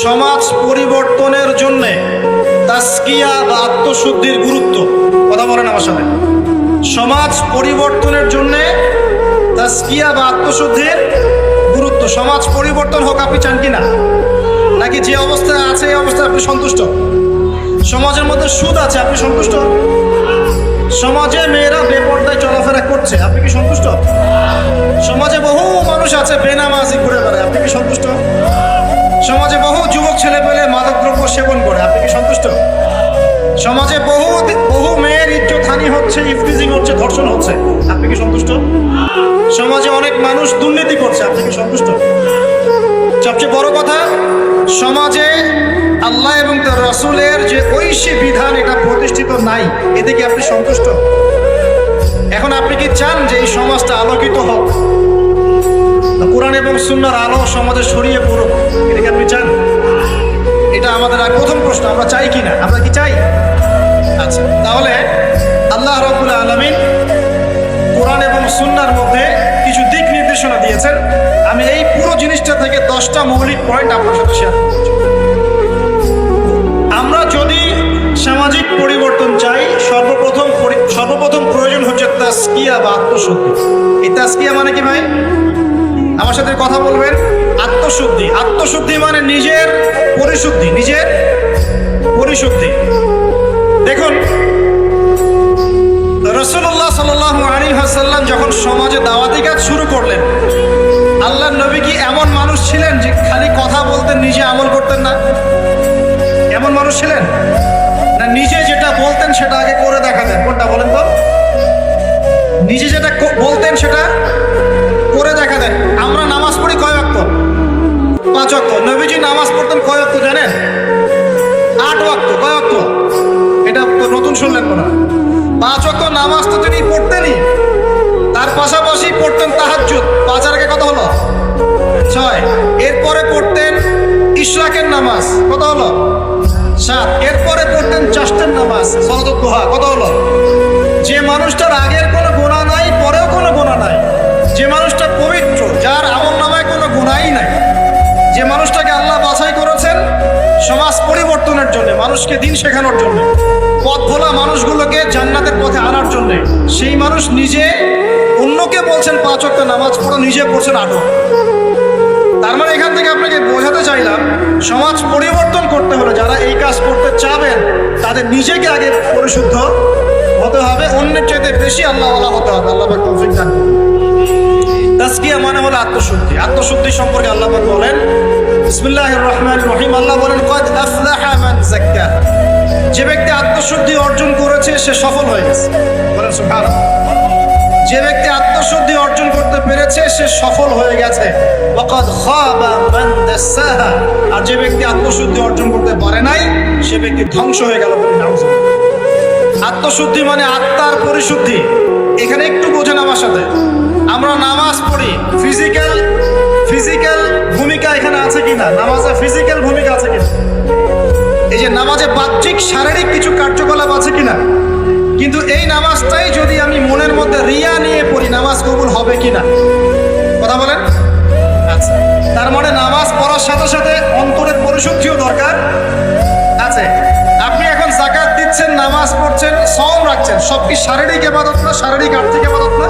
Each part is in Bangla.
সমাজ পরিবর্তনের জন্যে তাসকিয়া বা আত্মশুদ্ধির গুরুত্ব। কথা বলেন আমার সাথে। সমাজ পরিবর্তনের জন্যে তাসকিয়া বা আত্মশুদ্ধির গুরুত্ব। সমাজ পরিবর্তন হোক আপনি চান কি না? নাকি যে অবস্থায় আছে এই অবস্থায় আপনি সন্তুষ্ট? সমাজের মধ্যে সুদ আছে, আপনি সন্তুষ্ট? সমাজে মেয়েরা বেপর্দায় চলাফেরা করছে, আপনি কি সন্তুষ্ট? সমাজে বহু মানুষ আছে বেনামাজি ঘুরে বেড়ায়, আপনি কি সন্তুষ্ট? সমাজে বহু যুবক ছেলে পেলে মাদকদ্রব্য সেবন করে, আপনি কি সন্তুষ্ট? সমাজে বহু মেয়ের ইজ্জতহানি হচ্ছে, ইফতিজিং হচ্ছে, ধর্ষণ হচ্ছে, আপনি কি সন্তুষ্ট? সমাজে অনেক মানুষ দুর্নীতি করছে, আপনি কি সন্তুষ্ট? সবচেয়ে বড় কথা, সমাজে আল্লাহ এবং তার রাসূলের যে ঐশী বিধান এটা প্রতিষ্ঠিত নাই, এতে কি আপনি সন্তুষ্ট? এখন আপনি কি চান যে এই সমাজটা আলোকিত হোক, কোরআন এবং সুন্নাহর আলো সমাজে ছড়িয়ে পড়ুক, এটা কি আপনি চান? এটা আমাদের প্রথম প্রশ্ন, আমরা চাই কি না? আমরা কি চাই? আচ্ছা, তাহলে আল্লাহ রাব্বুল আলামিন কোরআন এবং সুন্নাহর মধ্যে কিছু দিক নির্দেশনা দিয়েছেন। আমি এই পুরো জিনিসটা থেকে 10টা মৌলিক পয়েন্ট আপনার সাথে শেয়ার করতে চাই। আমরা যদি সামাজিক পরিবর্তন চাই, সর্বপ্রথম প্রয়োজন হচ্ছে তাসকিয়া বা আত্মশুদ্ধি। এই তাসকিয়া মানে কি ভাই? আমার সাথে কথা বলবেন। আত্মশুদ্ধি, আত্মশুদ্ধি মানে নিজের পরিশুদ্ধি, নিজের পরিশুদ্ধি। দেখুন, রাসূলুল্লাহ সাল্লাল্লাহু আলাইহি ওয়াসাল্লাম যখন সমাজে দাওয়াতি কাজ শুরু করলেন, আল্লাহর নবী কি এমন মানুষ ছিলেন যে খালি কথা বলতেন, নিজে আমল করতেন না? এমন মানুষ ছিলেন না? নিজে যেটা বলতেন সেটা আগে করে দেখাতেন। কোনটা বলেন তো? নিজে যেটা বলতেন সেটা করে দেখাতেন। আমরা নামাজ পড়ি কয় ওয়াক্ত? 5 ওয়াক্ত। নবীজি নামাজ পড়তেন কয় ওয়াক্ত জানেন? 8 ওয়াক্ত। কয় ওয়াক্ত? এটা তো নতুন শুনলেন না। 5 ওয়াক্ত নামাজ তো তিনি পড়তেনই, তার পাশাপাশি পড়তেন তাহাজ্জুদ। 5 আর আগে কত হলো? 6। এরপরে পড়তেন ইশরাকের নামাজ, কত হলো? 7। এরপরে পড়তেন চাষ্টের নামাজ, সালাতুদ দুহা, কত হলো? যে মানুষটার আগের কোনো গুনাহ নাই, পরেও কোনো গুনাহ নাই, যে মানুষটা পবিত্র, যার আমলনামায় কোনো গুনাহই নাই, যে মানুষটাকে আল্লাহ বাছাই করেছেন সমাজ পরিবর্তনের জন্য, মানুষকে দিন শেখানোর জন্য, পথ ভোলা মানুষগুলোকে জান্নাতের পথে আনার জন্য, সেই মানুষ নিজে অন্যকে বলছেন 5 ওয়াক্ত নামাজ পড়ো, নিজে পড়ছেন 8 ওয়াক্ত। তার মানে এখান থেকে আপনাকে বোঝাতে চাইলাম, সমাজ পরিবর্তন করতে হলে যারা এই কাজ করতে চাবেন তাদের নিজেকে আগে পরিশুদ্ধ হতে হবে, অন্যের চাইতে বেশি আল্লাহওয়ালা হতে হবে। আল্লাহ পাক তৌফিক দান করুন। তাসকিয়া মানে হলো আত্মশুদ্ধি। আত্মশুদ্ধি সম্পর্কে আল্লাহ পাক বলেন, বিসমিল্লাহির রহমানির রহিম, আল্লাহ বলেন, ক্বাদ আফলাহা মান যাক্কাহা। যে ব্যক্তি আত্মশুদ্ধি অর্জন করেছে সে সফল হয়ে গেছে। বলেন সুবহানাল্লাহ। যে ব্যক্তি আত্মশুদ্ধি অর্জন করতে পেরেছে সে সফল হয়ে গেছে। ওয়াকাদ খাবা মান দাসাহা। আর যে ব্যক্তি আত্মশুদ্ধি অর্জন করতে পারে নাই সে ব্যক্তি ধ্বংস হয়ে গেল। আত্মশুদ্ধি মানে আত্মার পরিশুদ্ধি। এখানে একটু বোঝেন আমার সাথে। আমরা নামাজ পড়ি, ফিজিক্যাল ভূমিকা এখানে আছে কিনা? নামাজে ফিজিক্যাল ভূমিকা আছে কিনা? এই যে নামাজে বাহ্যিক শারীরিক কিছু কার্যকলাপ আছে কিনা? কিন্তু এই নামাজটাই যদি আমি মনের মধ্যে রিয়া নিয়ে পড়ি, নামাজ কবুল হবে কিনা? কথা বলেন। আচ্ছা, তার মানে নামাজ পড়ার সাথে সাথে অন্তরের পরিশুদ্ধিও দরকার আছে। আপনি এখন যাকাত দিচ্ছেন, নামাজ পড়ছেন, সওম রাখছেন, সব কি শারীরিক ইবাদত না? শারীরিক আর্থিক ইবাদত না?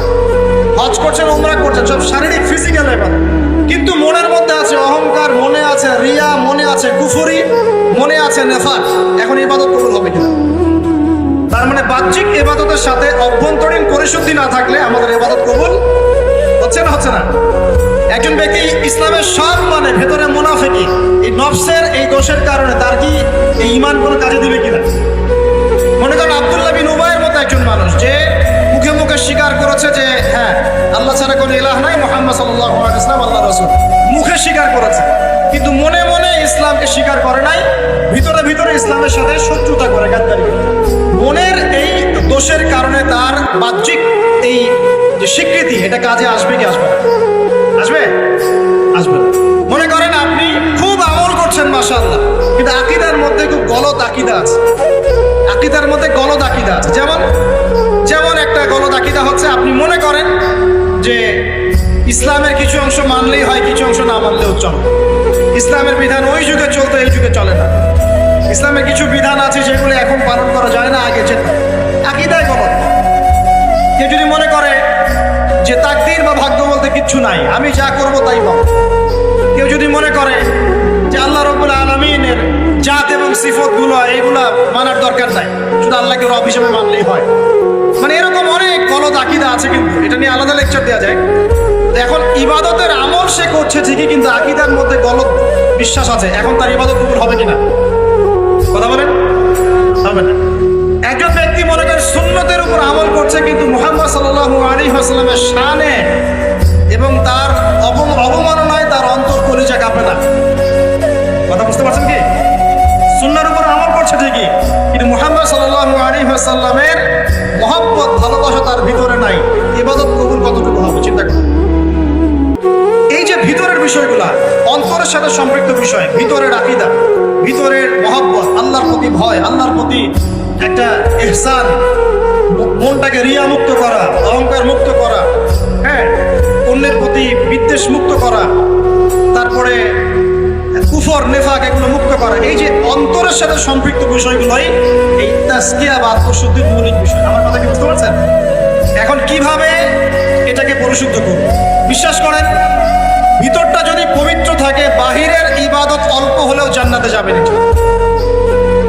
হজ করছেন, উমরা করছেন, সব শারীরিক ফিজিক্যাল ইবাদত। কিন্তু মনের মধ্যে আছে অহংকার, মনে আছে রিয়া, মনে আছে কুফরি, মনে আছে নেফাক। এখন ইবাদত কবুল হবে কিনা? তার মানে বাহ্যিক ইবাদতের সাথে অভ্যন্তরীণ পরিশুদ্ধি না থাকলে আমাদের ইবাদত কবুল হচ্ছে না, হচ্ছে না। একজন ব্যক্তি ইসলামের সব মানে ভেতরে মুনাফিকি, এই নফসের এই দোষের কারণে তার কি এই ঈমান কোনো কাজে দিবে কিনা? মনে করেন আব্দুল্লাহ বিন উবাইয়ের মতো একজন মানুষ যে মুখে মুখে স্বীকার করেছে যে হ্যাঁ আল্লাহ ছাড়া কোনো ইলাহ নাই, মুহাম্মদ সাল্লাল্লাহু আলাইহি ওয়াসাল্লাম আল্লাহর রাসূল, মুখে স্বীকার করেছে, কিন্তু মনে মনে ইসলামকে স্বীকার করে নাই, ভিতরে ভিতরে ইসলামের সাথে শত্রুতা করে, গাদ্দারি করে। মনের এই দোষের কারণে তার বাহ্যিক এই যে স্বীকৃতি এটা কাজে আসবে কি আসবে না? আসবে? আসবে। মনে করেন আপনি খুব আমল করছেন মাশাআল্লাহ, কিন্তু আকীদার মধ্যে খুব গলদ আকীদা আছে। আকীদার মধ্যে গলদ আকীদা আছে। যেমন একটা গলদ আকীদা হচ্ছে, আপনি মনে করেন যে ইসলামের কিছু অংশ মানলেই হয়, কিছু অংশ না মানলেও চলে। ইসলামের বিধান ওই যুগে চলতো, এই যুগে চলে না। ইসলামের কিছু বিধান আছে যেগুলো এখন পালন করা যায় না, আগে যেত। আকীদায় গলত। কেউ যদি মনে করে যে তাকদীর বা ভাগ্য বলতে কিচ্ছু নাই, আমি যা করব তাই পাবো, কেউ যদি মনে করে যে আল্লাহ রাব্বুল আলামিনের জাত এবং সিফতগুলো এইগুলা মানার দরকার নাই, শুধু আল্লাহকে রব হিসেবে মানলেই হয়, মানে এরকম অনেক গলত আকীদা আছে। কিন্তু এটা নিয়ে আলাদা লেকচার দেওয়া যায়। এখন ইবাদতের আমল সে করছে ঠিকই, কিন্তু আকীদার মধ্যে গলত বিশ্বাস আছে। এখন তার ইবাদত কবুল হবে কিনা কথা বলেন? হবে না। একজন ব্যক্তি মনে করেন সুন্নতের উপর আমল করছে, কিন্তু মুহাম্মদ সাল্লাল্লাহু আলাইহি ওয়াসাল্লামের শানে এবং তার অবমাননায় তার অন্তর কলিজা কাঁপে না। কথা বুঝতে পারছেন কি? সুন্নাহর উপর আমল করছে ঠিকই, কিন্তু মুহাম্মদ সাল্লাল্লাহু আলাইহি ওয়াসাল্লামের মহব্বত ভালোবাসা তার ভিতরে নাই। ইবাদত কবুল কতটুকু হবে চিন্তা করুন। এই যে ভিতরের বিষয়গুলা, অন্তরের সাথে সম্পৃক্ত বিষয়, ভিতরের আকীদা, ভিতরের মহব্বত, আল্লাহর প্রতি ভয়, আল্লাহর প্রতি একটা ইহসান, মনটাকে রিয়া মুক্ত করা, অহংকার মুক্ত করা, হ্যাঁ, অন্যের প্রতি বিদ্বেষ মুক্ত করা, তারপরে কুফর নেফাক এগুলো মুক্ত করা, এই যে অন্তরের সাথে সম্পৃক্ত বিষয়গুলোই এই তাজকিয়া বা আত্মশুদ্ধির মৌলিক বিষয়। আমার কথা কি বুঝতে পারছেন? এখন কিভাবে এটাকে পরিশুদ্ধ করব? বিশ্বাস করেন, ভিতরটা যদি পবিত্র থাকে, বাহিরের ইবাদত অল্প হলেও জান্নাতে যাবেন।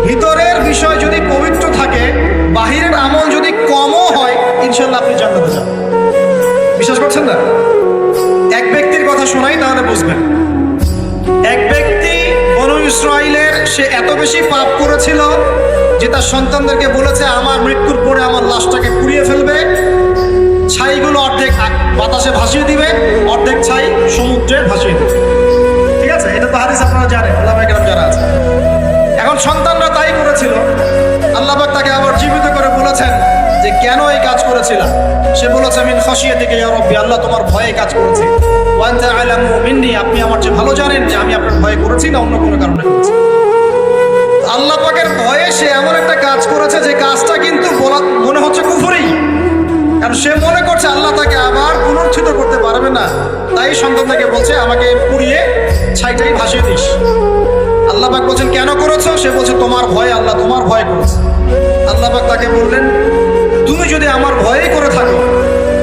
ভিতরের বিষয় যদি পবিত্র থাকে, বাহিরের আমল যদি কমও হয়, ইনশাল্লাহ আপনি জান্নাতে যাবেন। বিশ্বাস করছেন না? এক ব্যক্তির কথা শোনাই তাহলে বুঝবেন। এক ব্যক্তি বনু ইসরাইলের, সে এত বেশি পাপ করেছিল যে তার সন্তানদেরকে বলেছে আমার মৃত্যুর পরে আমার লাশটাকে পুড়িয়ে ফেলবে, ছাইগুলো অর্ধেক বাতাসে ভাসিয়ে দিবে, অর্ধেক ছাই সমুদ্রে ভাসিয়ে দিবে। ঠিক আছে, এটা তো হাদিস আপনারা জানেন, ওলামায়ে কেরাম যারা আছে। এখন সন্তানরা তাই করেছিল। আল্লাহ পাক তাকে আবার জীবিত করে বলেছেন যে কেন এই কাজ করেছিলাম? সে বলেছে মিন খাশিয়াতিকা ইয়া রাব্বি, আল্লাহ তোমার ভয়ে কাজ করেছি। ওয়া আনতা আ'লামু মিন্নি, আপনি আমার চেয়ে ভালো জানেন যে আমি আপনার ভয়ে করেছি না অন্য কোনো কারণে করেছি। আল্লাহ পাকের ভয়ে সে এমন একটা কাজ করেছে যে কাজটা কিন্তু মনে হচ্ছে কুফরি, কারণ সে মনে করছে আল্লাহ তাকে আবার পুনরুত্থিত করতে পারবে না। তাই সন্তানটাকে বলছে আমাকে পুড়িয়ে ছাইটাই ভাসিয়ে দিস। আল্লাহ পাক বলছেন কেন করেছো? সে বলছে তোমার ভয়, আল্লাহ তোমার ভয় করেছে। আল্লাহ পাক তাকে বললেন তুমি যদি আমার ভয়েই করে থাকো,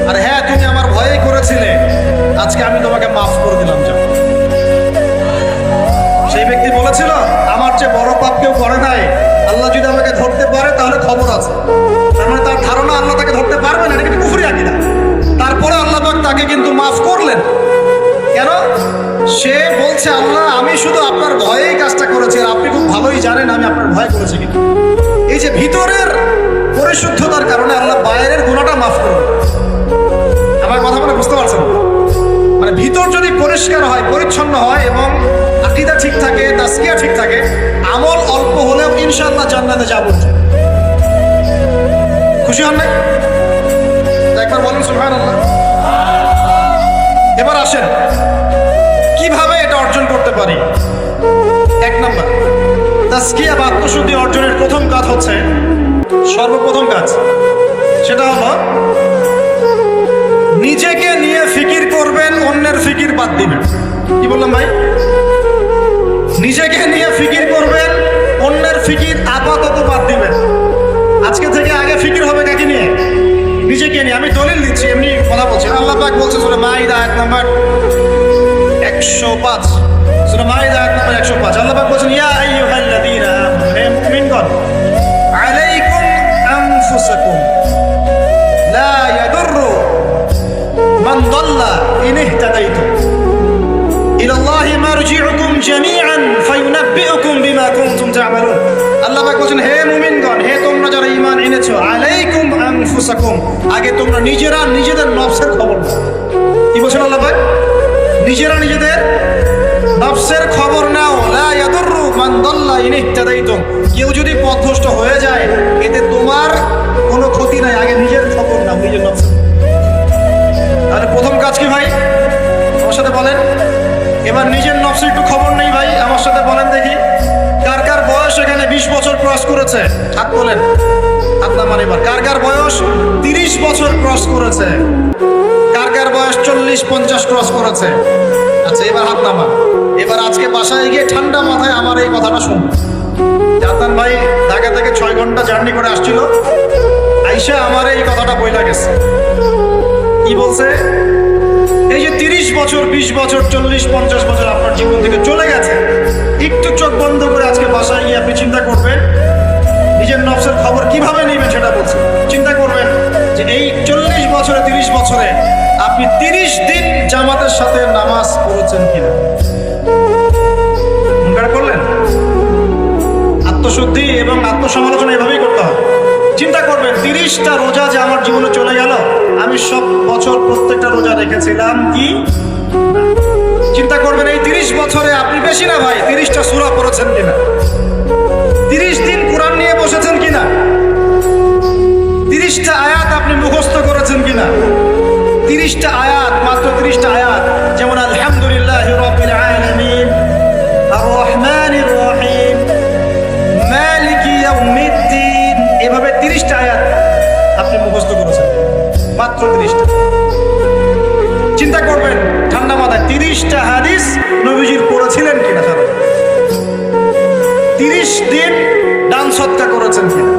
আর হ্যাঁ তুমি আমার ভয়েই করেছিলে, আজকে আমি তোমাকে মাফ করে দিলাম। যাও। সেই ব্যক্তি বলেছিল আমার চেয়ে বড় পাপ কেউ করে নাই, আল্লাহ যদি আমাকে ধরতে পারে তাহলে খবর আছে। তার মানে তার ধারণা আল্লাহ তাকে ধরতে পারবে না, এটা কিন্তু কুফরি আকীদা। তারপরে আল্লাহ পাক তাকে কিন্তু মাফ করলেন। কেন? সে বলছে আল্লাহ আমি শুধু আপনার ভয়েই কাজটা করেছি, আর আপনি খুব ভালোই জানেন আমি আপনার ভয় করেছি কিনা। এই যে ভিতরের পরিশুদ্ধতার কারণে আল্লাহ বাইরের গুনাহটা মাফ করবে। আমার কথা মানে বুঝতে পারছেন? মানে ভিতর যদি পরিষ্কার হয়, পরিচ্ছন্ন হয় এবং আকীদা ঠিক থাকে, তাজকিয়া ঠিক থাকে, আমল অল্প হলেও ইনশাআল্লাহ জান্নাতে যাব। খুশি হন না? একবার বলুন সুবহানাল্লাহ। এবার আসেন কিভাবে এটা অর্জন করতে পারি। এক নাম্বার, তাজকিয়া বা আত্মশুদ্ধি অর্জনের প্রথম কাজ হচ্ছে, সর্বপ্রথম কাজ সেটা হলো নিজেকে নিয়ে ফিকির করবেন, অন্যের ফিকির বাদ দিবেন। কি বললাম ভাই? নিজেকে নিয়ে ফিকির করবেন, অন্যের ফিকির আপাতত বাদ দিবেন। আজকে থেকে আগে ফিকির হবে কাকে নিয়ে? নিজেকে নিয়ে। আমি দলিল দিচ্ছি, এমনি কথা বলছি। আল্লাহ পাক বলছে সূরা মাইদা আয়াত নাম্বার 105, সূরা মাইদা আয়াত নাম্বার 105, আল্লাহ পাক বলেন ইয়া আইয়ুহাল্লাযীনা আমানু, হে মুমিনগণ, আলাইকুম আনফুসাকুম লা ইয়াদুররু মান দাল্লা ইন ইহতাদাইতুম ইলাল্লাহি মারজিউকুম জামিআন ফায়ুনাব্বিউকুম বিমা কুনতুম তা'মালুন। আল্লাহ পাক বলেন হে মুমিনগণ, হে তোমরা যারা ঈমান এনেছো, আলাইকুম আনফুসাকুম, আগে তোমরা নিজেরা নিজেদের নফসের খবর নাও। কি বলেন আল্লাহ পাক? নিজেরা নিজেদের নফসের খবর নাও। লা ইয়াদুররু মান দাল্লা ইন ইহতাদাইতুম, কেউ যদি পথভ্রষ্ট হয়ে যায় এতে তোমার কোনো ক্ষতি নাই, আগে নিজের খবর নাও, নিজের নফসের। তাহলে প্রথম কাজ কি ভাই? আমার সাথে বলেন। এবার নিজের নফসের একটু খবর নেই ভাই, আমার সাথে বলেন দেখি কার কার বয়স এখানে 20 বছর ক্রস করেছে? হাত তোলেন, হাত নামান। এবার কার কার বয়স 30 বছর ক্রস করেছে? কার কার বয়স 40-50 ক্রস করেছে? আচ্ছা এবার হাত নামান। এবার আজকে বাসায় গিয়ে ঠান্ডা মাথায় আমার এই কথাটা শুনুন। জাতান ভাই ঢাকা থেকে 6 ঘন্টা জার্নি করে আসছিল, আইসা আমার এই কথাটা বইলা গেছে। কি বলছে? এই যে 30 বছর 20 বছর 40 50 বছর আপনার জীবন থেকে চলে গেছে, একটু চোখ বন্ধ করে আজকে বাসায় গিয়ে আপনি চিন্তা করবেন নিজের নফসের খবর কিভাবে নেবেন সেটা বলছে। চিন্তা করবেন যে এই 40 বছরে 30 বছরে আপনি 30 দিন জামাতের সাথে নামাজ পড়েছেন কিনা। মনে করলেন? আত্মশুদ্ধি এবং আত্মসমালোচনা এভাবেই করতে হবে। চিন্তা করবেন 30টা রোজা যে আমার জীবনে চলে গেল, আমি সব বছর প্রত্যেকটা রোজা রেখেছিলাম কি? চিন্তা করবেন এই 30 বছরে আপনি বেশি না ভাই 30টা সূরা পড়েছেন কিনা, 30 দিন কোরআন নিয়ে বসেছেন কিনা, 30টা আয়াত আপনি মুখস্থ করেছেন কিনা। 30টা আয়াত, মাত্র 30টা আয়াত, যেমন আলহামদুলিল্লাহি রাব্বিল আলামিন আর রহমানির রহিম মালিকি ইয়াউমিদ্দিন, এভাবে 30টা আয়াত আপনি মুখস্থ করেছেন, মাত্র 30টা। চিন্তা করবেন ঠান্ডা মাথায় 30টা হাদিস নবীজির পড়েছিলেন কিনা, 30 দিন দান সৎকা করেছেন কিনা,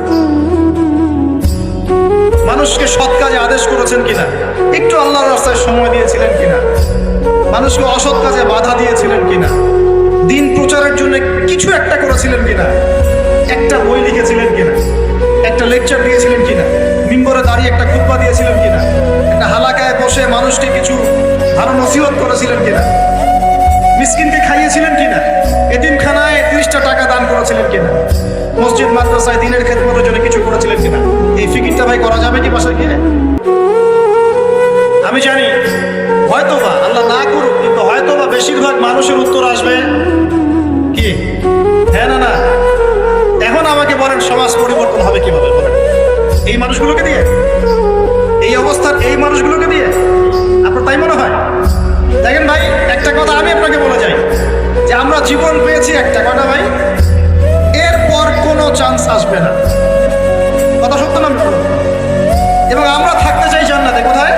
মানুষকে সৎ কাজে আদেশ করেছেন কিনা, একটু আল্লাহর রাস্তায় সময় দিয়েছিলেন কিনা, মানুষকে অসৎ কাজে বাধা দিয়েছিলেন কিনা, দিন প্রচারের জন্য কিছু একটা করেছিলেন কিনা, একটা বই লিখেছিলেন কিনা, একটা লেকচার দিয়েছিলেন কিনা, মিম্বরে দাঁড়িয়ে একটা খুতবা দিয়েছিলেন কিনা, একটা হালাকায় বসে মানুষকে কিছু ভালো নসিহত করেছিলেন কিনা, মিসকিনকে খাইয়েছিলেন কিনা, এতিমখানায় 30টা টাকা দান করেছিলেন কিনা, মসজিদ মাদ্রাসায় দিনের খেদমতের জন্য কিছু করেছিলেন কিনা। এই ফিকিরটা ভাই করা যাবে কি বাসায় গিয়ে? আমি জানি হয়তোবা আল্লাহ না করুক, কিন্তু হয়তোবা বেশিরভাগ মানুষের উত্তর আসবে কি হ্যাঁ না না। এখন আমাকে বলেন সমাজ পরিবর্তন হবে কিভাবে বলেন? এই মানুষগুলোকে দিয়ে, এই অবস্থার এই মানুষগুলোকে দিয়ে? আপনার তাই মনে হয়? দেখেন ভাই, একটা কথা আমি আপনাকে বলে যাই যে আমরা জীবন পেয়েছি একটা কথা ভাই, এরপর কোনো চান্স আসবে না। কথা সত্য না? এবং আমরা থাকতে চাই জান্নাতে। কোথায়?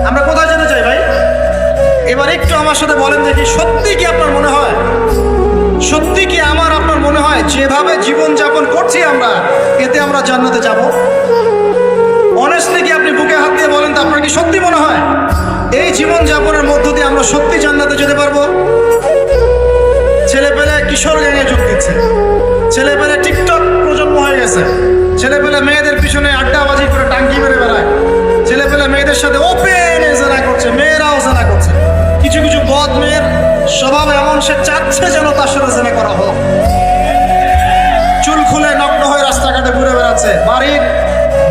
আমরা কোথায় যেতে চাই ভাই? এবার একটু আমার সাথে বলেন দেখি, সত্যি কি আপনার মনে হয়, সত্যি কি আমার আপনার মনে হয় যেভাবে জীবন যাপন করছি আমরা, এতে আমরা জান্নাতে যাব? অনেস্টলি কি আপনি বুকে হাত দিয়ে বলেন তো, আপনার কি সত্যি মনে হয় এই জীবন যাপনের মধ্য দিয়ে আমরা সত্যি জান্নাতে যেতে পারবো? ছেলেপেলে কিশোর গ্যাংয়ে যোগ দিচ্ছে, ছেলেপেলে টিকটক প্রজন্ম হয়ে গেছে, ছেলেপেলে মেয়েদের পিছনে আড্ডাবাজি করে টাঙ্কি মেরে বেড়ায়, ছেলেপেলে মেয়েদের সাথে ওপেন জেনা করছে, মেয়েরাও জেনা করছে। কিছু কিছু বদ মেয়ের স্বভাব এমন, সে চাচ্ছে যেন তার সাথে জেনা করা হোক। চুল খুলে নগ্ন হয়ে রাস্তাঘাটে ঘুরে বেড়াচ্ছে। বাড়ির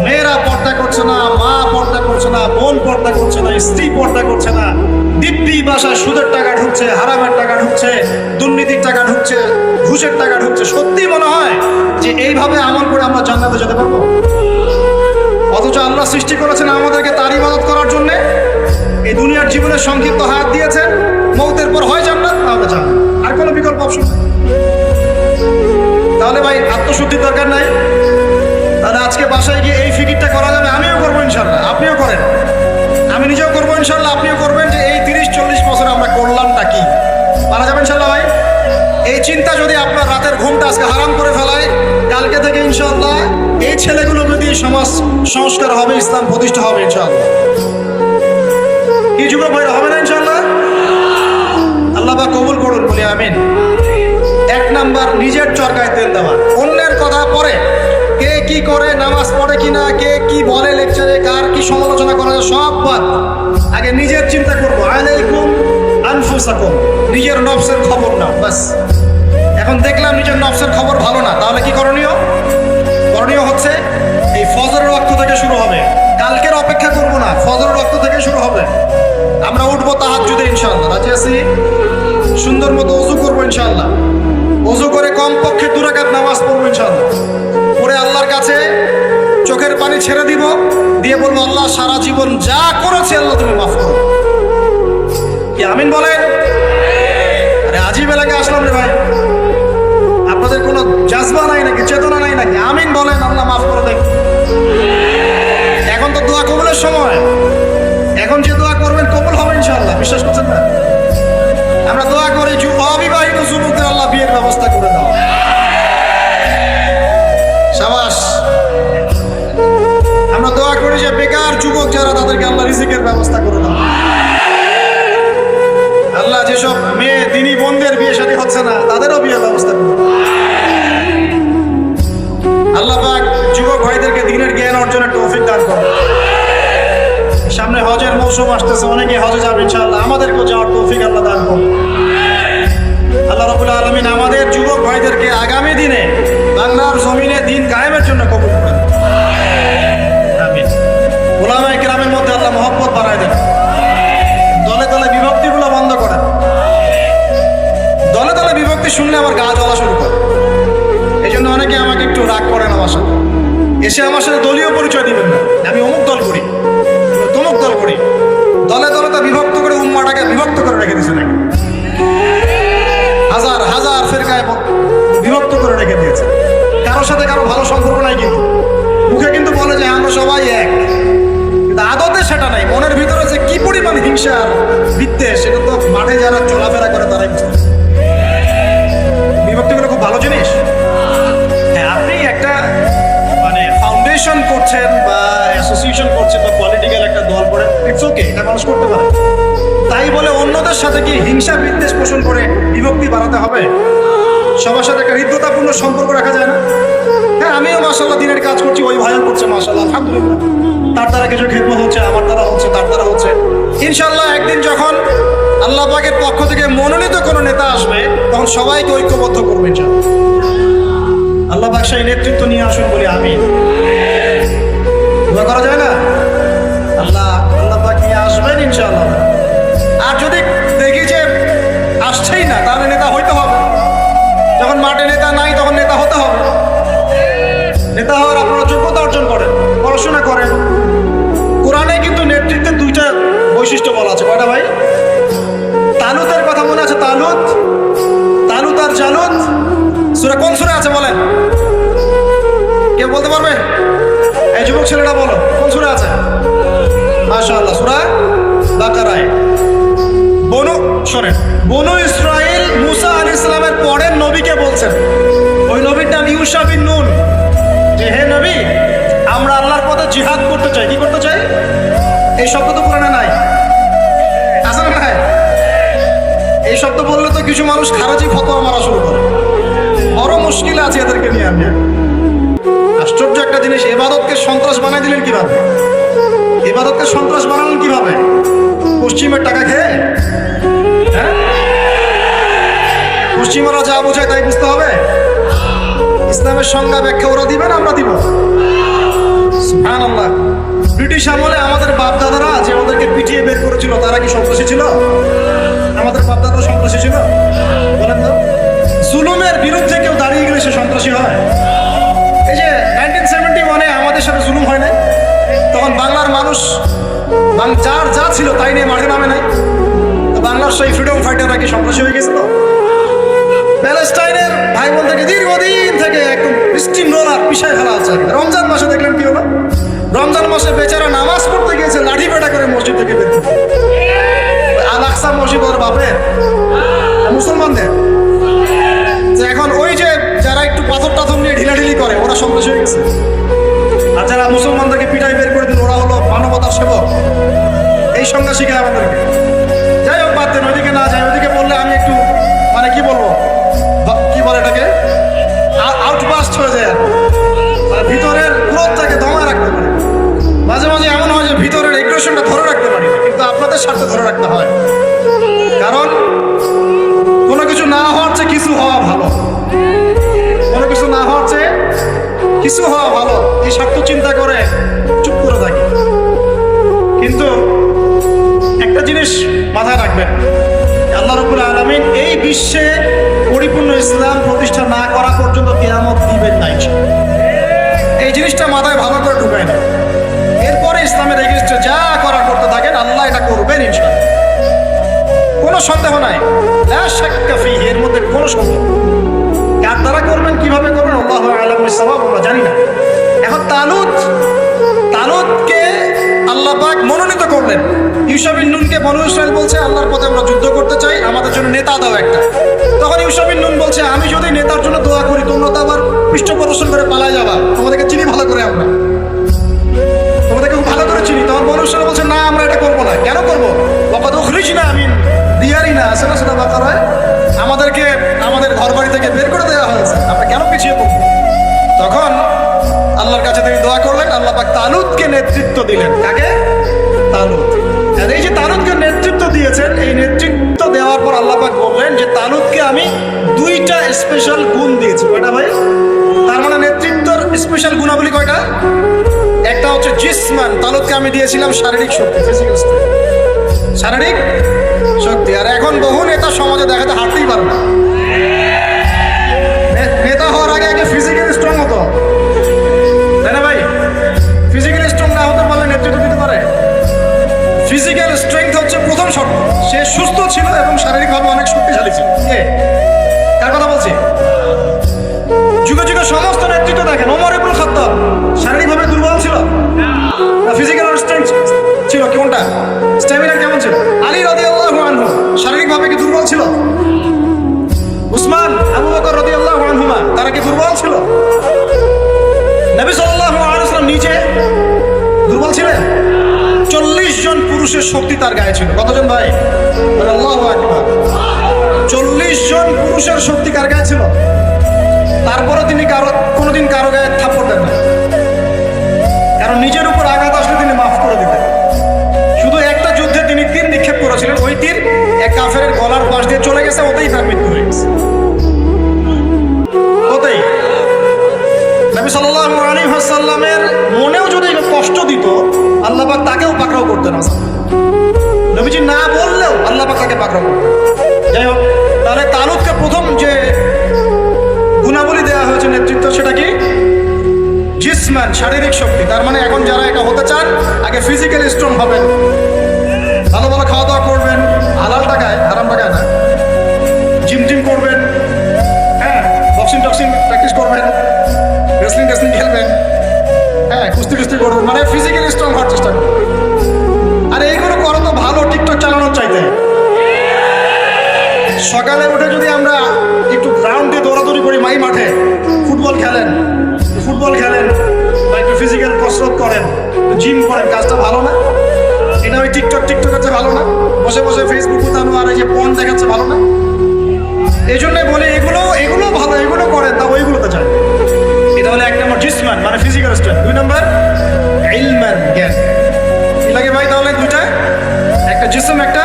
মেয়েরা পর্দা করছে না, মা পর্দা করছে না, বোন পর্দা করছে না, স্ত্রী পর্দা করছে না। দিব্যি বাসায় সুদের টাকা ঢুকছে, হারামের টাকা ঢুকছে, দুর্নীতির টাকা ঢুকছে, ঘুষের টাকা ঢুকছে। সত্যি মনে হয় যে এইভাবে আমল করে আমরা জান্নাতে যেতে পারবো? অথচ আল্লাহ সৃষ্টি করেছেন আমাদেরকে তার ইবাদত করার জন্যে। এই দুনিয়ার জীবনের সংক্ষিপ্ত হায়াত দিয়েছেন, মৌতের পর হয় জান্নাত, তাহলে জান্নাত, আর কোনো বিকল্প অপশন নেই। তাহলে ভাই আত্মশুদ্ধির দরকার নাই? তাহলে আজকে বাসায় গিয়ে এই ফিকিরটা করা যাবে? আমিও করবো ইনশাল্লাহ, আপনিও করেন, আমি নিজেও করবো ইনশাল্লাহ, আপনিও করবেন যে এই 30-40 বছর আমরা করলামটা কি। পারা যাবে ইনশাল্লাহ ভাই? এই চিন্তা যদি আপনার রাতের ঘুমটা আজকে হারাম করে ফেলায়, কালকে থেকে ইনশাল্লাহ এই ছেলেগুলোকে দিয়ে সমাজ সংস্কার হবে, ইসলাম প্রতিষ্ঠা হবে ইনশাল্লাহ। কি যুবক ভাইরা, হবে না ইনশাল্লাহ? আল্লাহ বা কবুল করুন, বলি আমিন। 1 নাম্বার, নিজের চরকায় তেল দেওয়া। অন্যের কথা পরে কে কি করে, নামাজ পড়ে কিনা, কে কি বলে লেকচারে, কার কি সমালোচনা করা যায়, সব বাদ। আগে নিজের চিন্তা করবো। আলাইকুম আনফুসাকুম, নিজের নফসের খবর নাও বাস। এখন দেখলাম নিজের নফসের খবর ভালো না, তাহলে কি করণীয়? করণীয় হচ্ছে এই ফজরের ওয়াক্ত থেকে শুরু হবে। কালকের অপেক্ষা করবো না, ফজরের ওয়াক্ত থেকে শুরু হবে। আমরা উঠবো তাহাজ্জুদে ইনশাআল্লাহ, রাজি আছি? সুন্দর মতো ওযু করবো ইনশাআল্লাহ, ওযু করে কমপক্ষে 2 রাকাত নামাজ পড়বো ইনশাআল্লাহ। পরে আল্লাহর কাছে চোখের পানি ছেড়ে দিব, দিয়ে বলবো আল্লাহ সারা জীবন যা করেছে আল্লাহ তুমি মাফ করো। কি আমিন বলেন? আরে আজীব এলাকায় আসলাম রে ভাই, আপনাদের কোনো জাজবা নাই নাকি, চেতনা নাই নাকি? আমিন বলেন, আল্লাহ মাফ করে দেন। এখন তো দোয়া কবুলের সময়, এখন যে দোয়া করবেন কবুল হবে ইনশাআল্লাহ, বিশ্বাস করছেন না? আমরা দোয়া করি অবিবাহিত যুবকদের আল্লাহ বিয়ের ব্যবস্থা করে দাও। শাবাশ। আমরা দোয়া করি যে বেকার যুবক যারা তাদেরকে আল্লাহ রিজিকের ব্যবস্থা করে দাও। আল্লাহ যেসব মেয়ে দিনী বোনদের বিয়ে শাদী হচ্ছে না তাদেরও বিয়ের ব্যবস্থা করে দাও। আল্লাহ পাক যুবক ভাইদেরকে দ্বীনের জ্ঞান অর্জনের তৌফিক দান করুন। সামনে হজের মৌসুম আসতেছে, অনেকে হজে যাবে ইনশাআল্লাহ, আমাদেরকেও যাওয়ার তৌফিক আল্লাহ দান করুন। আল্লাহ রাব্বুল আলামিন আমাদের যুবক ভাইদেরকে আগামী দিনে বাংলার জমিনে দ্বীন কায়েমের জন্য কবুল করেন। আমিন। উলামায়ে কেরামের মধ্যে আল্লাহ মহব্বত বাড়ায় দেন। দলে দলে বিভক্তিগুলো বন্ধ করেন। দলে দলে বিভক্তি শুনলে আমার গা জ্বলা শুরু করে। এই জন্য অনেকে আমাকে একটু রাগ করেন আমার সাথে, এসে আমার সাথে দলীয় পরিচয় দিবেন না, আমি অমুক দল করি তমুক দল করি। দলে দলে তা বিভক্ত করে উম্মাটাকে বিভক্ত করে রেখে দিয়েছে নাকি, হাজার হাজার ফেরকায় বিভক্ত করে রেখে দিয়েছে। কারোর সাথে কারো ভালো সম্পর্ক নাই, কিন্তু মুখে কিন্তু বলে যে আমরা সবাই এক, কিন্তু আদতে সেটা নাই। মনের ভিতরে যে কি পরিমাণ হিংসা আর বিদ্বেষ, সেটা তো মাঠে যারা চলাফেরা করে তারাই বুঝতে। বিভক্তিগুলো খুব ভালো জিনিস। হ্যাঁ, আপনি একটা মানে ফাউন্ডেশন করছেন বা অ্যাসোসিয়েশন করছেন বা পলিটিক্যাল একটা দল করেন, ইটস ওকে, এটা মানুষ করতে পারে। তাই বলে অন্যদের সাথে কি হিংসা বিদ্বেষ পোষণ করে বিভক্তি বাড়াতে হবে? সবার সাথে একটা হৃদ্যতাপূর্ণ সম্পর্ক রাখা যায় না? হ্যাঁ, আমিও মাশাআল্লাহ দিনের কাজ করছি, ওই ভাইও করছে মাশাআল্লাহ, আলহামদুলিল্লাহ। তার দ্বারা কিছু খেদমত হচ্ছে, আমার দ্বারা হচ্ছে, তার দ্বারা হচ্ছে। ইনশাআল্লাহ একদিন যখন আল্লাহ পাকের পক্ষ থেকে মনোনীত কোনো নেতা আসবে, তখন সবাইকে ঐক্যবদ্ধ করবে ইনশাআল্লাহ। আল্লাহ পাক সেই নেতৃত্ব নিয়ে আসুন বলি আমিন। দোয়া করা যায় না? আল্লাহ পাক নিয়ে আসবেন ইনশাআল্লাহ। আর যদি দেখি যে আসছেই না, তাহলে নেতা হইতে হবে। যখন মাঠে নেতা নাই, তখন নেতা হতে হবে। নেতা হওয়ার আপনারা যোগ্যতা অর্জন করেন, পড়াশোনা করেন। কোরআনে কিন্তু নেতৃত্বের দুইটা বৈশিষ্ট্য বলা আছে। কয়টা ভাই? তালুতের কথা মনে আছে? তালুত আর জালুত সূরা, কোন সূরা আছে বলেন? কেউ বলতে পারবে? এই যুবক ছেলেটা বলো, কোন সূরা আছে? মাশাআল্লাহ, সূরা বাকারায়। শোনেন, বনু ইসরাইল মুসা আলাইহিস সালামের পরের নবীকে বলছেন, ওই নবীর নাম ইউশা বিন নুন, যে হে নবী, আমরা আল্লাহর পথে জিহাদ করতে চাই। কি করতে চাই? এই শব্দ তো কোরআনে নাই, আছে না? নাই। এই শব্দ বললে তো কিছু মানুষ খারাজি ফতোয়া মারা শুরু করে। বড় মুশকিল আছে এদেরকে নিয়ে। আমি আশ্চর্য একটা জিনিস, ইবাদতকে সন্ত্রাস বানাই দিলেন কিভাবে? ইবাদতকে সন্ত্রাস বানালেন কিভাবে? পশ্চিমের টাকা খেয়ে? হ্যাঁ, পশ্চিমারা যা বোঝায় তাই বুঝতে হবে। ইসলামের সংজ্ঞা ব্যাখ্যা ওরা দিবেন, আমরা দিব। সুবহানাল্লাহ। ব্রিটিশ আমলে আমাদের বাপ দাদারা যে ওদেরকে পিটিয়ে বের করেছিল, তারা কি সন্ত্রাসী ছিল? আমাদের বাপ দাদারা সন্ত্রাসী ছিল? বলেন তো। জুলুমের বিরুদ্ধে কেউ দাঁড়িয়ে গেলে সে সন্ত্রাসী হয়? এই যে 1971-এ আমাদের সাথে জুলুম হয় নাই, তখন বাংলার মানুষ যার যা ছিল তাই নিয়ে মাঠে নামে নাই। বাংলার সেই ফ্রিডম ফাইটাররা কি সন্ত্রাসী হয়ে গেছিল? প্যালেস্টাইনের ভাই বোনদেরকে দীর্ঘদিন থেকে একদম স্টিম রোলার পিছায় ফেলা হচ্ছে। রমজান মাসে দেখলেন কি হলো? রমজান মাসে বেচারা নামাজ পড়তে গিয়েছে, লাঠি পেটা করে মসজিদ থেকে বের করতে। আল আকসা মসজিদ ওর বাপের, মুসলমানদের। এখন ওই যে যারা একটু পাথর টাথর নিয়ে ঢিলাঢিলি করে, ওরা সন্ত্রাসী হয়ে গেছে। আর যারা মুসলমানদেরকে পিটাই বের করে দিল, ওরা হলো মানবতার সেবক। এই সংজ্ঞা শিখে আমাদেরকে। যাই হোক, বাদ দেন, ওইদিকে না যাই। ওইদিকে বললে আমি একটু মানে কি বলবো, কি বলে এটাকে, আউটবাস্ট হয়ে যায়। মানে ভিতরের ক্রোধটাকে দমায় রাখতে পারি। মাঝে মাঝে এমন হয় যে ভিতরের এগ্রেশনটা ধরে রাখতে পারি, কিন্তু আপনাদের স্বার্থে ধরে রাখতে হয়। কারণ কোনো কিছু না হওয়ার চেয়ে কিছু হওয়া ভালো। কোনো কিছু না হওয়ার চেয়ে কিছু হওয়া ভালো, এই স্বার্থ চিন্তা করে চুপ করে থাকি। কিন্তু একটা জিনিস মাথায় রাখবেন, আল্লাহ রাব্বুল আলামিন এই বিশ্বে পরিপূর্ণ ইসলাম প্রতিষ্ঠা না করা পর্যন্ত কিয়ামত দিবেন না। এই জিনিসটা মাথায় ভালো করে ঢুকায় না। এরপরে ইসলামের এগেইনস্টে যা করা করতে থাকেন, আল্লাহ এটা করবেন ইনশাআল্লাহ, কোনো সন্দেহ নাই। লা শাক্কা ফীহি, এর মধ্যে কোনো সন্দেহ। কার দ্বারা করবেন, কিভাবে করবেন, আল্লাহু আ'লামু বিস-সাওয়াব, আমরা জানি না। এখন তালুতকে আল্লাহ পাক মনোনীত করলেন ইউসা বিন নুনকে বনু ইসরাইল বলছে আল্লাহর পথে আমরা যুদ্ধ করতে চাই, আমাদের জন্য নেতা দাও একটা। তখন ইউসা বিন নুন বলছে আমি যদি নেতার জন্য দোয়া করি তোমরা তো আবার পৃষ্ঠ প্রদর্শন করে পালায় যাবা, তোমাদেরকে চিনি ভালো করে, আমরা তোমাদেরকে খুব ভালো করে চিনি। তখন বনু ইসরাইল বলছে না আমরা এটা করবো না। কেন করবো? ওয়াকাদ উখরিজনা মিন দিয়ারিনা, আছে না সেটা বাকারায়, আমাদেরকে আমাদের ঘর বাড়ি থেকে বের করে দেওয়া হয়েছে, আমরা কেন পিছিয়ে পড়বো? তখন আল্লাহর কাছে তিনি দোয়া করলেন, আল্লাহ পাক তালুতকে নেতৃত্ব দিলেন। কাকে? তালুত। আর এই যে তালুতকে নেতৃত্ব দিয়েছেন, এই নেতৃত্ব দেওয়ার পর আল্লাহ পাক বললেন যে তালুতকে আমি দুইটা স্পেশাল গুণ দিয়েছি। কয়টা ভাই? তার মানে নেতৃত্বর স্পেশাল গুণাবলী কয়টা? একটা হচ্ছে জিসমান, তালুতকে আমি দিয়েছিলাম শারীরিক শক্তি, ফিজিক্যাল স্ট্রেংথ, শারীরিক শক্তি। আর এখন বহু নেতা সমাজে দেখাতে হাঁটতেই পারে না। নেতা হওয়ার আগে আগে ফিজিক্যাল স্ট্রং হতো, তাই না ভাই? ফিজিক্যাল স্ট্রং না হতে পারলে নেতৃত্ব দিতে পারে? ফিজিক্যাল স্ট্রেংথ হচ্ছে প্রথম শর্ত। সে সুস্থ ছিল এবং শারীরিকভাবে অনেক শক্তিশালী ছিল। কার কথা বলছি? যুগে যুগে সমস্ত নেতৃত্ব দেখেন, ওমর ইবনে খাত্তাব শারীরিকভাবে দুর্বল ছিল না ফিজিক্যাল স্ট্রেংথ ছিল? কোনটা? স্ট্যামিনা কেমন ছিল? আলী রাদিয়াল্লাহু আনহু শারীরিকভাবে কি দুর্বল ছিল? উসমান, আবু বকর রাদিয়াল্লাহু আনহুমা তারা কি দুর্বল ছিল? নবী সাল্লাল্লাহু আলাইহি ওয়াসাল্লাম নিজে দুর্বল ছিলেন? 40 জন পুরুষের শক্তি তার গায়ে ছিল। কতজন ভাই? আল্লাহু আকবার। 40 জন পুরুষের শক্তি কার গায়ে ছিল? তারপরে তিনি কোনোদিন কারো গায়ে থাপ্পড় দেন না, কারণ নিজের উপর আঘাত আসলে তিনি মাফ করে দিতেন। শুধু একটা যুদ্ধে তিনি তীর নিক্ষেপ করেছিলেন, ওই তীর এক কাফেরের গলার পাশ দিয়ে চলে গেছে, ওতেই তার মৃত্যু হয়ে গেছে, ওতেই। নবী সাল্লাল্লাহু আলাইহি ওয়াসাল্লামের মনেও যদি কষ্ট দিত, আল্লাহ পাক তাকেও পাকড়াও করতেন। নবীজি না বললেও আল্লাহ পাক তাকে পাকড়াও করতেন। যাই হোক, তাহলে তালুতকে প্রথম যে গুণাবলী দেওয়া হয়েছে নেতৃত্ব, সেটা কি? জিসমান, শারীরিক শক্তি। তার মানে এখন যারা এটা হতে চান, আগে ফিজিক্যালি স্ট্রং হবেন, ভালো ভালো খাওয়া দাওয়া করবেন, হালাল টাকায়, হারাম টাকায় না, জিম টিম করবেন, হ্যাঁ, বক্সিং টক্সিং প্র্যাকটিস করবেন, রেসলিং টেসলিং খেলবেন, হ্যাঁ, কুস্তি টুস্তি করবেন, মানে ফিজিক্যালি স্ট্রং হওয়ার চেষ্টা করবেন। আর এইগুলো করো তো ভালো টিকটক চালানোর চাইতে। সকালে উঠে যদি আমরা একটু গ্রাউন্ড দিয়ে দৌড়াদৌড়ি করি, মাঠে ফুটবল খেলেন বা একটু ফিজিক্যাল কসরত করেন, জিম করেন, কাজটা ভালো না? এটা ওই টিকটক হচ্ছে ভালো না? বসে বসে ফেসবুক উঠানো আর এই যে পর্ন দেখাচ্ছে ভালো না? এই জন্যই বলি এগুলো ভালো, এগুলো করেন, তা ওইগুলোতে চাই। এটা হলো এক নম্বর জিসমান, মানে ফিজিক্যাল স্ট্রেংথ। 2 নম্বর ইলমান, জ্ঞান। কি লাগে ভাই তাহলে? দুইটা, একটা জিসম, একটা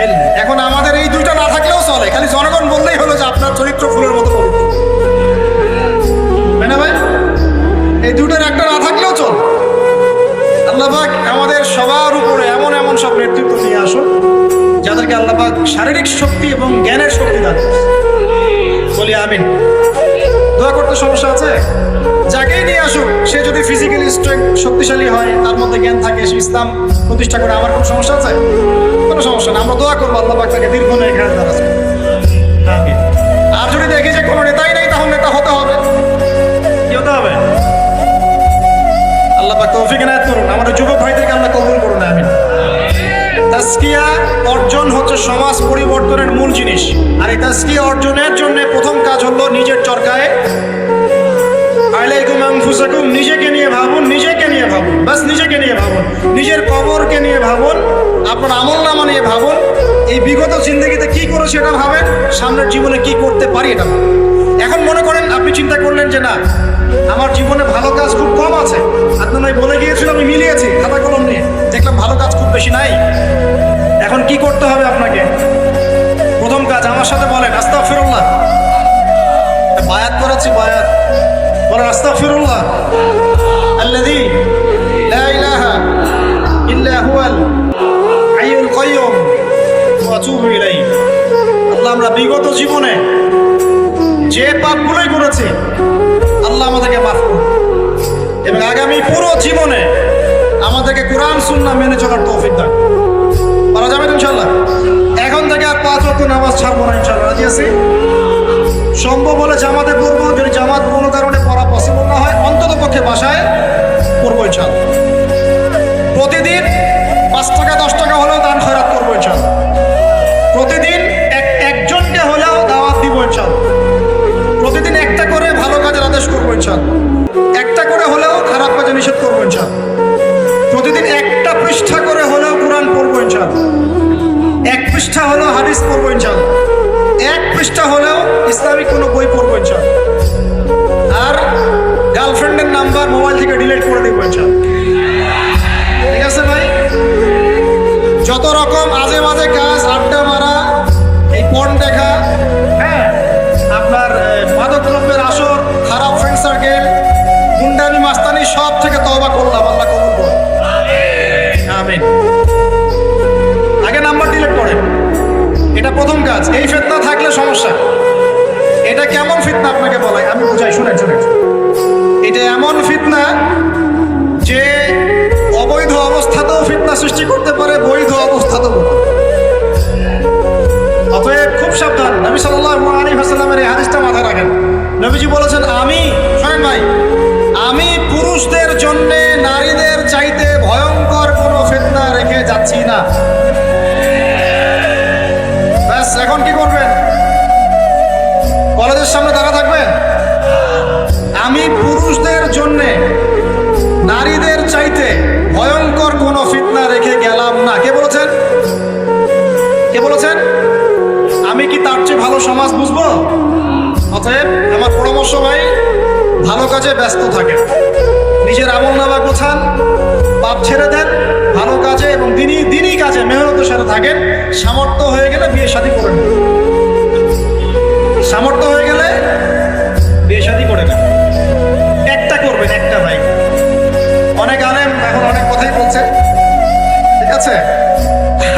ইলম। এখন আমাদের এই দুইটা না থাকলেও চলে, খালি জনগণ বললেই হলো যে আপনার চরিত্র ফুলের মতো পবিত্র, তাই না ভাই? এই দুটার একটা না থাকলেও চল। আল্লাহ পাক আমাদের সবার উপরে এমন এমন সব নেতৃত্ব নিয়ে আসুন, যাদেরকে আল্লাহ পাক শারীরিক শক্তি এবং জ্ঞানের শক্তি দান। বলি আমিন। দোয়া করতে সমস্যা আছে? যাকেই নিয়ে আসুক, সে যদি ফিজিক্যালি স্ট্রেংথ শক্তিশালী হয়, তার মধ্যে জ্ঞান থাকে, সে ইসলাম প্রতিষ্ঠা করে, আমার কোনো সমস্যা আছে? কোনো সমস্যা না। আমরা দোয়া করবো আল্লাহ পাক তাকে দীর্ঘ নেই ঘাট দ্বারা। আর যদি দেখি যে কোনো নেতাই নেই, তাহলে নেতা হতে হবে। কি হতে হবে? আল্লাহ পাক তৌফিক এনায়েত করুন। আমাদের যুবক ভাইদেরকে আল্লাহ কবুল করুন, আমিন। তাজকিয়া অর্জন হচ্ছে সমাজ পরিবর্তনের মূল জিনিস। আর এই তাজকিয়া অর্জনের জন্য প্রথম কাজ হলো নিজের চরকায় আলাইকুম আনফুসাকুম, নিজেকে নিয়ে ভাবুন, বাস নিজেকে নিয়ে ভাবুন, নিজের কবরকে নিয়ে ভাবুন, আপনার আমলনামা নিয়ে ভাবুন, এই বিগত জিন্দগিতে কি করেছি এটা ভাবেন, সামনের জীবনে কি করতে পারি এটা ভাবেন। এখন মনে করেন আপনি চিন্তা করলেন যে না, আমার জীবনে ভালো কাজ খুব কম আছে, আপনার নাই বলে গিয়েছিল, আমি মিলিয়েছি খাতা কলম নিয়ে, দেখলাম ভালো কাজ খুব বেশি নাই। এখন কি করতে হবে আপনাকে? প্রথম কাজ আমার সাথে বলেন আস্তাগফিরুল্লাহ। বায়াত করাচ্ছি, বায়াত বলেন আস্তাগফিরুল্লাহ আল্লাযী লা ইলাহা ইল্লা হুয়াল হাইয়ুল কাইয়্যুম ওয়া আতুবু ইলাইহি। আল্লাহ, আমরা বিগত জীবনে যে পাপগুলোই করেছি, আল্লাহ আমাদেরকে মাফ করুন, এবং আগামী পুরো জীবনে আমাদেরকে কোরআন সুন্নাহ মেনে চলার তৌফিক দান। পারা যাবে ইনশাআল্লাহ? এখন থেকে আর 5 ওয়াক্ত নামাজ ছাড়বো না ইনশাআল্লাহ। রাজি আছি? সম্ভব হলে জামাতে পড়বো, যদি জামাত কোনো কারণে পড়া পসিবল না হয়, অন্তত পক্ষে বাসায় পড়বো ইনশাআল্লাহ। প্রতিদিন 5 টাকা 10 টাকা হলেও দান খয়রাত করবো ইনশাআল্লাহ। প্রতিদিন একজনকে হলেও দাওয়াত দিব ইনশাআল্লাহ। প্রতিদিন একটা করে ভালো কাজের আদেশ করবো ইনশাআল্লাহ। একটা করে হলেও খারাপ কাজে নিষেধ করবো ইনশাআল্লাহ। প্রতিদিন একটা পৃষ্ঠা করে হলেও কোরআন পড়বো ইনশাআল্লাহ। 1 পৃষ্ঠা হলেও হাদিস পড়বো ইনশাআল্লাহ। 1 পৃষ্ঠা হলেও ইসলামিক কোনো বই পড়বো ইনশাআল্লাহ। আর গার্লফ্রেন্ডের নাম্বার মোবাইল থেকে ডিলিট করে দেবো ইনশাআল্লাহ। ঠিক আছে ভাই? যত রকম আজে বাজে কাজ, আড্ডা মারা, এই পর্ন দেখা, হ্যাঁ, আপনার মাদক দ্রব্যের আসর, খারাপ ফ্রেন্ড সার্কেল, গুন্ডামি মাস্তানি, সব থেকে তওবা করলাম, আল্লাহ কবুল করুন। আমিন। আগে নাম্বার ডিলিট করেন, এটা প্রথম কাজ। এই ফিতনা থাকলে সমস্যা। এটা কেমন ফিতনা আপনাকে বলাই, আমি বুঝাই, শুনেন। এটা এমন ফিতনা যে অবৈধ অবস্থাতেও ফিতনা সৃষ্টি করতে পারে, বৈধ অবস্থাতেও। অতএব খুব সাবধান। নবী সাল্লাল্লাহু আলাইহি ওয়াসাল্লামের এই হাদিসটা মাথায় রাখেন। নবীজি বলেছেন, আমি, শোনেন ভাই, আমি পুরুষদের জন্য নারীদের চাইতে ভয়ঙ্কর কোনো ফিতনা রেখে যাচ্ছি না। ব্যাস, এখন কি করবেন? কলেজের সামনে দাঁড়া থাকবেন? আমি পুরুষদের জন্য নারীদের চাইতে ভয়ঙ্কর কোনো ফিতনা রেখে গেলাম না। কে বলেছেন? কে বলেছেন? আমি কি তার চেয়ে ভালো সমাজ বুঝবো? অতএব আমার পরামর্শ ভাই, ভালো কাজে ব্যস্ত থাকেন, নিজের আমল নামা গোছান, পাপ ছেড়ে দেন, ভালো কাজে এবং দিনই কাজে মেহনতের সাথে থাকেন। সামর্থ্য হয়ে গেলে বিয়ে শাদী করে নেন। সামর্থ্য হয়ে গেলে বিয়ে শাদী করে নেন। একটা করবেন, একটা ভাই। অনেক আলেম এখন অনেক কথাই বলছে, ঠিক আছে?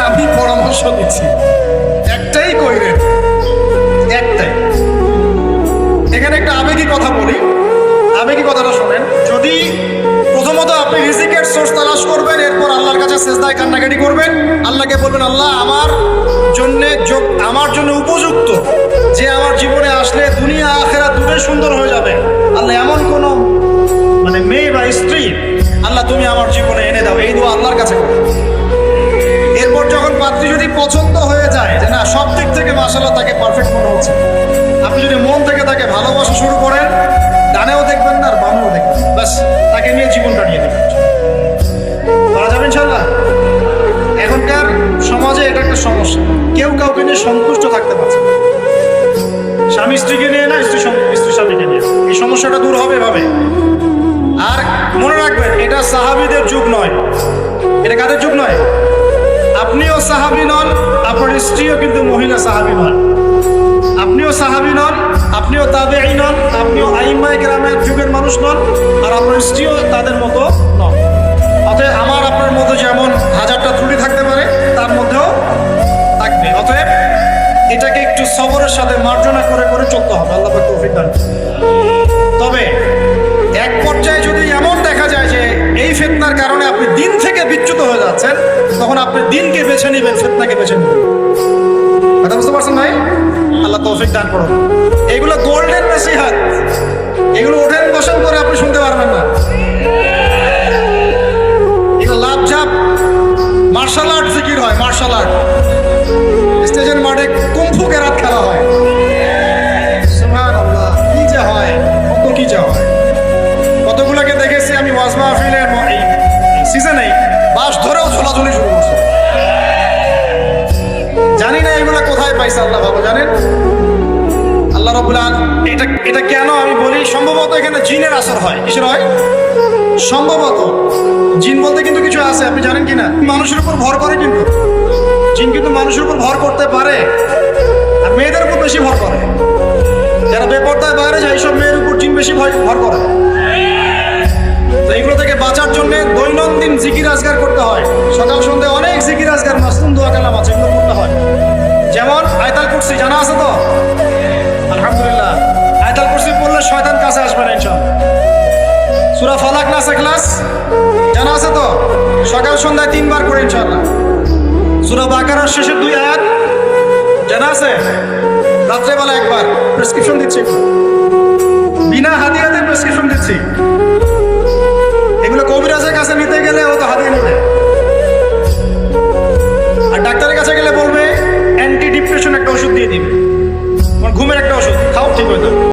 আমি পরামর্শ দিচ্ছি, একটাই কইরেন, একটাই। এখানে একটা আবেগী কথা বলি, আবেগী কথাটা শোনেন। যদি প্রথমত আপনি রিজিকের সোর্স তালাশ করবেন, এরপর আল্লাহর কাছে সেজদায় কান্নাকাটি করবেন, আল্লাহকে বলবেন, আল্লাহ আমার জন্য উপযুক্ত, যে আমার জীবনে আসলে দুনিয়া আখিরাত দুটোই সুন্দর হয়ে যাবে। আল্লাহ এমন কোন মেয়ে বা স্ত্রী আল্লাহ তুমি আমার জীবনে এনে দাও, এই দোয়া আল্লাহর কাছে করো। এরপর যখন পাত্রী যদি পছন্দ হয়ে যায়, যে না সব দিক থেকে মাশাআল্লাহ তাকে পারফেক্ট মনে হচ্ছে, আপনি যদি মন থেকে তাকে ভালোবাসা শুরু করেন, ডানেও দেখবেন না আর বামেও দেখবেন, ব্যাস তাকে নিয়ে জীবন কাটিয়ে দেবেন। পারা যাবে ইনশাআল্লাহ। এখনকার সমাজে এটা একটা সমস্যা, কেউ কাউকে নিয়ে সন্তুষ্ট থাকতে পারছে না। স্বামী স্ত্রীকে নিয়ে না, স্ত্রী স্বামীকে নিয়ে। এই সমস্যাটা দূর হবে এভাবে। আর মনে রাখবেন, এটা সাহাবীদের যুগ নয়। এটা কাদের যুগ নয়? আপনিও সাহাবী নন, আপনার স্ত্রীও কিন্তু মহিলা সাহাবী নন। আপনিও সাহাবী নন, আপনিও তাবেঈ নন, আপনিও আইম্মায়ে কেরামের যুগের মানুষ নন, আর আপনার স্ত্রীও তাদের মতো নন। অতএব আমার আপনার মধ্যে যেমন 1000টা ত্রুটি থাকতে পারে, তার মধ্যেও থাকবে। অতএব এটাকে একটু সবরের সাথে মার্জনা করে করে চলতে হবে। আল্লাহ পাক তৌফিক দান। তবে এক পর্যায়ে যদি এমন দেখা যায় যে এই ফিতনার কারণে আপনি দিন থেকে বিচ্যুত হয়ে যাচ্ছেন, তখন আপনি দিনকে বেছে নেবেন, ফিতনাকে বেছে নেবেন। কথা বুঝতে পারছেন ভাই? আল্লাহ তৌফিক দান করুন। এগুলো গোল্ডেন নসিহত, এগুলো ওঠেন বসেন করে আপনি শুনতে পারবেন না। এগুলো লাভঝাপ মার্শাল আর্ট জিকির হয়, মার্শাল আর্ট। স্টেজের মাঠে কুম্ফু কেরাত খেলা হয়, সুবহানাল্লাহ, কি যে হয়, কত কি যে হয়। কতগুলোকে দেখেছি আমি ওয়াজ মাহফিলের সিজনে বাস ধরেও ঝোলাঝুলি শুরু করছে। জানি না এগুলো কোথায় পাইছে, আল্লাহ ভালো জানেন। আল্লাহ রাব্বুল আলামিন এটা কেন আমি বলি, সম্ভবত এখানে জিনের আসর হয়। কিসের হয়? সম্ভবত জিন বলতে কিন্তু কিছু আছে, আপনি জানেন কিনা? মানুষের উপর ভর করে, কিন্তু জিন কিন্তু মানুষের উপর ভর করতে পারে, আর মেয়েদের উপর বেশি ভর করে। যারা বেপরদায় বাইরে যায়, এইসব মেয়ের উপর জিন বেশি ভর করে। তো এইগুলো থেকে বাঁচার জন্য দৈনন্দিন জিকির আজগার করতে হয়। সকাল সন্ধ্যায় অনেক জিকির আজগার, মাসনুন দোয়া কালাম আছে, এগুলো করতে হয়। যেমন আয়াতুল কুরসি জানা আছে তো? আলহামদুলিল্লাহ। আয়াতুল কুরসি পড়লে শয়তান কাছে আসবে না ইনশাআল্লাহ। সূরা ফালাক নাস ইখলাস জানা আছে তো? সকাল সন্ধ্যায় 3 বার করে ইনশাআল্লাহ। সূরা বাকারার শেষের 2 আয়াত জানা আছে? রাত্রেবেলা একবার। প্রেসক্রিপশন দিচ্ছি, বিনা হাদিয়াতে প্রেসক্রিপশন দিচ্ছি। এগুলো কবিরাজের কাছে নিতে গেলে ও তো হাদিয়া নেবে। হবে না।